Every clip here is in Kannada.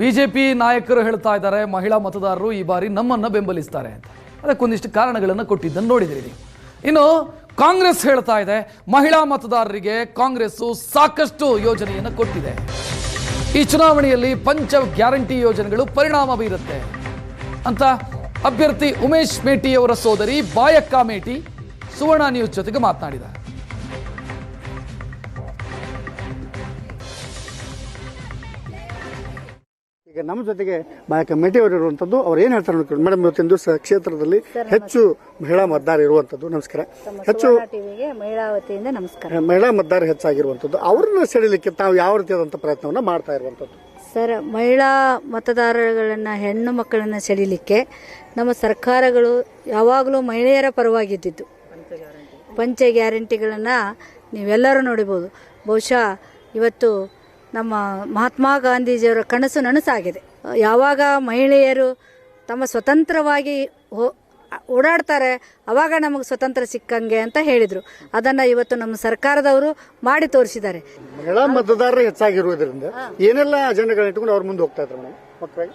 ಬಿಜೆಪಿ ನಾಯಕರು ಹೇಳ್ತಾ ಇದ್ದಾರೆ ಮಹಿಳಾ ಮತದಾರರು ಈ ಬಾರಿ ನಮ್ಮನ್ನು ಬೆಂಬಲಿಸ್ತಾರೆ ಅಂತ. ಅದಕ್ಕೊಂದಿಷ್ಟು ಕಾರಣಗಳನ್ನು ಕೊಟ್ಟಿದ್ದನ್ನು ನೋಡಿದಿರಿ. ಇನ್ನು ಕಾಂಗ್ರೆಸ್ ಹೇಳ್ತಾ ಇದೆ ಮಹಿಳಾ ಮತದಾರರಿಗೆ ಕಾಂಗ್ರೆಸ್ ಸಾಕಷ್ಟು ಯೋಜನೆಯನ್ನು ಕೊಟ್ಟಿದೆ. ಈ ಚುನಾವಣೆಯಲ್ಲಿ ಪಂಚ ಗ್ಯಾರಂಟಿ ಯೋಜನೆಗಳು ಪರಿಣಾಮ ಬೀರುತ್ತೆ ಅಂತ ಅಭ್ಯರ್ಥಿ ಉಮೇಶ್ ಮೇಟಿ ಅವರ ಸೋದರಿ ಬಾಯಕ್ಕ ಮೇಟಿ ಸುವರ್ಣ ನ್ಯೂಸ್ ಜೊತೆಗೆ ಮಾತನಾಡಿದ್ದಾರೆ. ಈಗ ನಮ್ಮ ಜೊತೆಗೆ ಬಾಯಕ್ಕ ಮೇಟಿ ಅವರು ಇರುವಂತದ್ದು. ಅವ್ರು ಏನ್ ಹೇಳ್ತಾರೆ ಮೇಡಮ್, ಇವತ್ತಿನ ದಿವಸ ಕ್ಷೇತ್ರದಲ್ಲಿ ಹೆಚ್ಚು ಮಹಿಳಾ ಮತದಾರ ಇರುವಂತದ್ದು. ನಮಸ್ಕಾರ. ಹೆಚ್ಚು ಮಹಿಳಾ ವತಿಯಿಂದ ನಮಸ್ಕಾರ. ಮಹಿಳಾ ಮತದಾರ ಹೆಚ್ಚಾಗಿರುವಂತದ್ದು, ಅವ್ರನ್ನ ಸೆಳೆಯಲಿಕ್ಕೆ ತಾವು ಯಾವ ರೀತಿಯಾದಂತ ಪ್ರಯತ್ನವನ್ನ ಮಾಡ್ತಾ ಇರುವಂತದ್ದು? ಸರ್, ಮಹಿಳಾ ಮತದಾರಗಳನ್ನ ಹೆಣ್ಣು ಮಕ್ಕಳನ್ನ ಸೆಳೀಲಿಕ್ಕೆ ನಮ್ಮ ಸರ್ಕಾರಗಳು ಯಾವಾಗಲೂ ಮಹಿಳೆಯರ ಪರವಾಗಿದ್ದು ಪಂಚ ಗ್ಯಾರಂಟಿಗಳನ್ನ ನೀವೆಲ್ಲರೂ ನೋಡಿಬಹುದು. ಬಹುಶಃ ಇವತ್ತು ನಮ್ಮ ಮಹಾತ್ಮ ಗಾಂಧೀಜಿಯವರ ಕನಸು ನನಸಾಗಿದೆ. ಯಾವಾಗ ಮಹಿಳೆಯರು ತಮ್ಮ ಸ್ವತಂತ್ರವಾಗಿ ಓಡಾಡ್ತಾರೆ ಅವಾಗ ನಮಗೆ ಸ್ವತಂತ್ರ ಸಿಕ್ಕಂಗೆ ಅಂತ ಹೇಳಿದ್ರು. ಅದನ್ನ ಇವತ್ತು ನಮ್ಮ ಸರ್ಕಾರದವರು ಮಾಡಿ ತೋರಿಸಿದ್ದಾರೆ. ಮಹಿಳಾ ಮತದಾರರು ಹೆಚ್ಚಾಗಿರುವುದರಿಂದ ಏನೆಲ್ಲ ಅಜೆಂಡಾಗಳನ್ನ ಇಟ್ಕೊಂಡು ಅವ್ರು ಮುಂದೆ ಹೋಗ್ತಾ ಇದ್ರು ಮೇಡಮ್?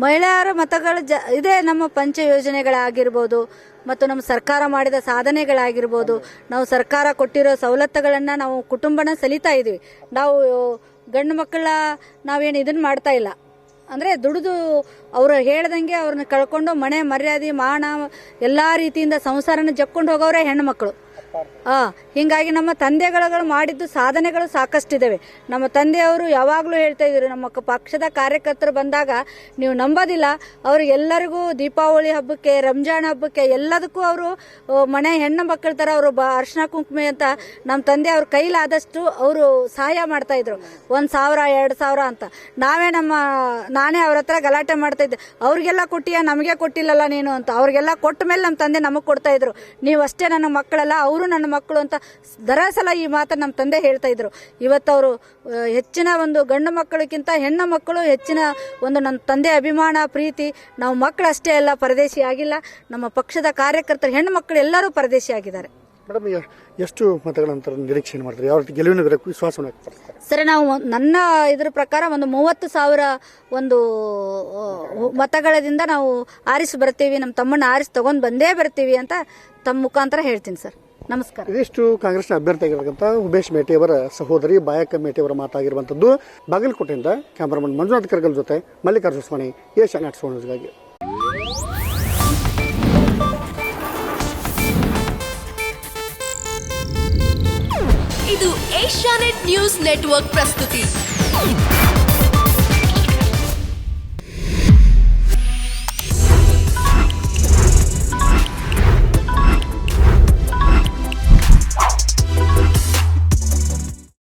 ಮಹಿಳೆಯರ ಮತಗಳು ಇದೇ ನಮ್ಮ ಪಂಚ ಯೋಜನೆಗಳಾಗಿರ್ಬೋದು ಮತ್ತು ನಮ್ಮ ಸರ್ಕಾರ ಮಾಡಿದ ಸಾಧನೆಗಳಾಗಿರ್ಬೋದು, ನಾವು ಸರ್ಕಾರ ಕೊಟ್ಟಿರೋ ಸವಲತ್ತುಗಳನ್ನ ನಾವು ಕುಟುಂಬನ ಸಲಿತಾ ಇದೀವಿ. ನಾವು ಗಂಡು ಮಕ್ಕಳ ನಾವೇನು ಇದನ್ನ ಮಾಡ್ತಾ ಇಲ್ಲ, ಅಂದ್ರೆ ದುಡಿದು ಅವ್ರು ಹೇಳ್ದಂಗೆ ಅವ್ರನ್ನ ಕಳ್ಕೊಂಡು ಮನೆ ಮರ್ಯಾದೆ ಮಾನ ಎಲ್ಲಾ ರೀತಿಯಿಂದ ಸಂಸಾರನ ಜಕ್ಕೊಂಡು ಹೋಗೋರೆ ಹೆಣ್ಣು ಮಕ್ಕಳು. ಹಿಂಗಾಗಿ ನಮ್ಮ ತಂದೆಗಳು ಮಾಡಿದ್ದು ಸಾಧನೆಗಳು ಸಾಕಷ್ಟಿದ್ದಾವೆ. ನಮ್ಮ ತಂದೆಯವರು ಯಾವಾಗಲೂ ಹೇಳ್ತಾ ಇದ್ರು, ನಮ್ಮ ಪಕ್ಷದ ಕಾರ್ಯಕರ್ತರು ಬಂದಾಗ ನೀವು ನಂಬೋದಿಲ್ಲ, ಅವ್ರಿಗೆಲ್ಲರಿಗೂ ದೀಪಾವಳಿ ಹಬ್ಬಕ್ಕೆ ರಂಜಾನ್ ಹಬ್ಬಕ್ಕೆ ಎಲ್ಲದಕ್ಕೂ ಅವರು ಮನೆ ಹೆಣ್ಣು ಮಕ್ಕಳ ತರ ಅವರು ಅರ್ಶಿನ ಕುಂಕುಮೆ ಅಂತ ನಮ್ಮ ತಂದೆ ಅವ್ರ ಕೈಲಾದಷ್ಟು ಅವರು ಸಹಾಯ ಮಾಡ್ತಾ ಇದ್ರು. 1,000 2,000 ಅಂತ. ನಾನೇ ಅವ್ರ ಹತ್ರ ಗಲಾಟೆ ಮಾಡ್ತಾ ಇದ್ದೆ, ಅವ್ರಿಗೆಲ್ಲ ಕೊಟ್ಟಿಯ ನಮಗೆ ಕೊಟ್ಟಿಲ್ಲಲ್ಲ ನೀನು ಅಂತ. ಅವ್ರಿಗೆಲ್ಲ ಕೊಟ್ಟ ಮೇಲೆ ನಮ್ಮ ತಂದೆ ನಮಗ್ ಕೊಡ್ತಾ ಇದ್ರು, ನೀವಷ್ಟೇ ನನ್ನ ಮಕ್ಕಳಲ್ಲ ಅವರು ನನ್ನ ಮಕ್ಕಳು ಅಂತ ದರಸಲ ಈ ಮಾತನ್ನು ನಮ್ಮ ತಂದೆ ಹೇಳ್ತಾ ಇದ್ರು. ಇವತ್ತವರು ಹೆಚ್ಚಿನ ಒಂದು ಗಂಡು ಮಕ್ಕಳಿಗಿಂತ ಹೆಣ್ಣು ಮಕ್ಕಳು ಹೆಚ್ಚಿನ ಒಂದು ನನ್ನ ತಂದೆ ಅಭಿಮಾನ ಪ್ರೀತಿ. ನಾವು ಮಕ್ಕಳು ಅಷ್ಟೇ ಅಲ್ಲ, ಪರದೇಶಿ ಆಗಿಲ್ಲ. ನಮ್ಮ ಪಕ್ಷದ ಕಾರ್ಯಕರ್ತರು ಹೆಣ್ಣು ಮಕ್ಕಳು ಎಲ್ಲರೂ ಪರದೇಶಿ ಆಗಿದ್ದಾರೆ. ಮೇಡಮ್, ಎಷ್ಟು ಮತಗಳಂತ ನಿರೀಕ್ಷೆ ಮಾಡ್ತಾರೆ? ಯಾವ ರೀತಿ ಗೆಲುವಿನ ವಿಶ್ವಾಸವನ್ನು ವ್ಯಕ್ತಪಡಿಸ್ತಾರೆ? ಸರ್, ನಾವು ನನ್ನ ಇದ್ರ ಪ್ರಕಾರ ಒಂದು 30,000 ಒಂದು ಮತಗಳದಿಂದ ನಾವು ಆರಿಸಿ ಬರ್ತೀವಿ. ನಮ್ಮ ತಮ್ಮನ್ನ ಆರಿಸಿ ತಗೊಂಡ್ ಬಂದೇ ಬರ್ತೀವಿ ಅಂತ ತಮ್ಮ ಮುಖಾಂತರ ಹೇಳ್ತೀನಿ ಸರ್. ನಮಸ್ಕಾರ. ಇದಿಷ್ಟು ಕಾಂಗ್ರೆಸ್ನ ಅಭ್ಯರ್ಥಿ ಆಗಿರತಕ್ಕಂಥ ಉಮೇಶ್ ಮೇಟಿ ಅವರ ಸಹೋದರಿ ಬಾಯಕ್ಕ ಮೇಟಿ ಅವರ ಮಾತಾಗಿರುವಂತದ್ದು. ಬಾಗಲಕೋಟೆಯಿಂದ ಕ್ಯಾಮರಾಮನ್ ಮಂಜುನಾಥ್ ಕರ್ಗಲ್ ಜೊತೆ ಮಲ್ಲಿಕಾರ್ಜುನ ಸ್ವಾಮಿ, ಏಷ್ಯಾನೆಟ್ ಸುವರ್ಣಗಾಗಿ. ಇದು ಏಷ್ಯಾನೆಟ್ ನ್ಯೂಸ್ ನೆಟ್ವರ್ಕ್ ಪ್ರಸ್ತುತಿ.